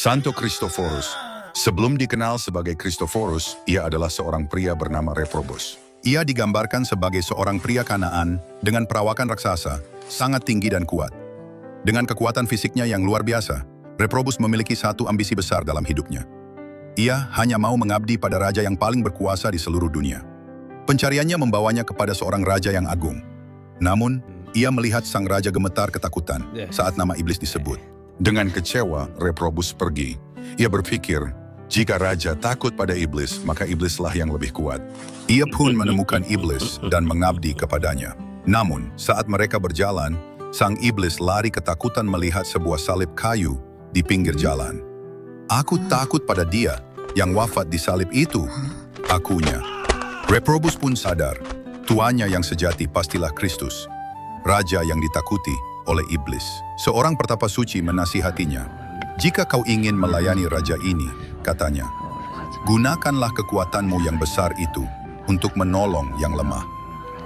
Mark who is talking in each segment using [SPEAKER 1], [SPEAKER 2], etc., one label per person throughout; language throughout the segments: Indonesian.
[SPEAKER 1] Santo Kristoforus. Sebelum dikenal sebagai Kristoforus, ia adalah seorang pria bernama Reprobus. Ia digambarkan sebagai seorang pria Kanaan dengan perawakan raksasa, sangat tinggi dan kuat. Dengan kekuatan fisiknya yang luar biasa, Reprobus memiliki satu ambisi besar dalam hidupnya. Ia hanya mau mengabdi pada raja yang paling berkuasa di seluruh dunia. Pencariannya membawanya kepada seorang raja yang agung. Namun, ia melihat sang raja gemetar ketakutan saat nama iblis disebut. Dengan kecewa, Reprobus pergi. Ia berpikir, jika raja takut pada iblis, maka iblislah yang lebih kuat. Ia pun menemukan iblis dan mengabdi kepadanya. Namun, saat mereka berjalan, sang iblis lari ketakutan melihat sebuah salib kayu di pinggir jalan. "Aku takut pada dia yang wafat di salib itu," akunya. Reprobus pun sadar, tuannya yang sejati pastilah Kristus, raja yang ditakuti oleh iblis. Seorang pertapa suci menasihatinya, "Jika kau ingin melayani raja ini," katanya, "gunakanlah kekuatanmu yang besar itu untuk menolong yang lemah.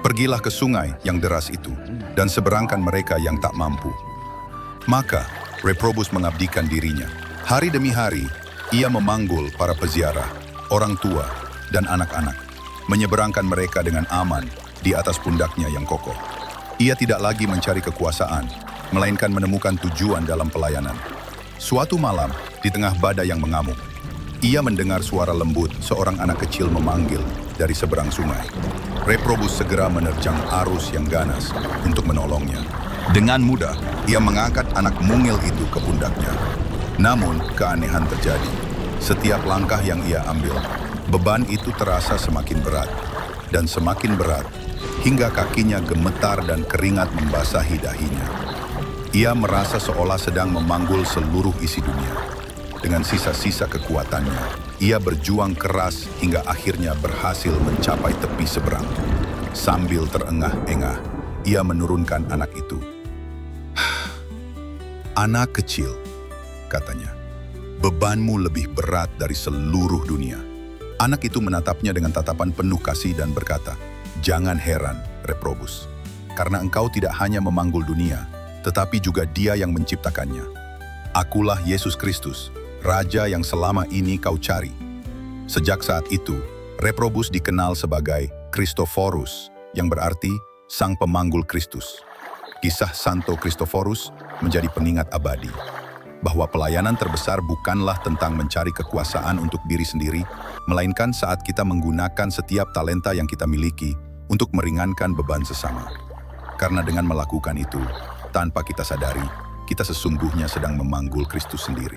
[SPEAKER 1] Pergilah ke sungai yang deras itu dan seberangkan mereka yang tak mampu." Maka, Reprobus mengabdikan dirinya. Hari demi hari, ia memanggul para peziarah, orang tua, dan anak-anak, menyeberangkan mereka dengan aman di atas pundaknya yang kokoh. Ia tidak lagi mencari kekuasaan, melainkan menemukan tujuan dalam pelayanan. Suatu malam, di tengah badai yang mengamuk, ia mendengar suara lembut seorang anak kecil memanggil dari seberang sungai. Reprobus segera menerjang arus yang ganas untuk menolongnya. Dengan mudah, ia mengangkat anak mungil itu ke pundaknya. Namun, keanehan terjadi. Setiap langkah yang ia ambil, beban itu terasa semakin berat, dan semakin berat, hingga kakinya gemetar dan keringat membasahi dahinya. Ia merasa seolah sedang memanggul seluruh isi dunia. Dengan sisa-sisa kekuatannya, ia berjuang keras hingga akhirnya berhasil mencapai tepi seberang. Sambil terengah-engah, ia menurunkan anak itu. "Anak kecil," katanya, "bebanmu lebih berat dari seluruh dunia." Anak itu menatapnya dengan tatapan penuh kasih dan berkata, "Jangan heran, Reprobus, karena engkau tidak hanya memanggul dunia, tetapi juga Dia yang menciptakannya. Akulah Yesus Kristus, Raja yang selama ini kau cari." Sejak saat itu, Reprobus dikenal sebagai Kristoforus, yang berarti Sang Pemanggul Kristus. Kisah Santo Kristoforus menjadi pengingat abadi, bahwa pelayanan terbesar bukanlah tentang mencari kekuasaan untuk diri sendiri, melainkan saat kita menggunakan setiap talenta yang kita miliki untuk meringankan beban sesama. Karena dengan melakukan itu, tanpa kita sadari, kita sesungguhnya sedang memanggul Kristus sendiri.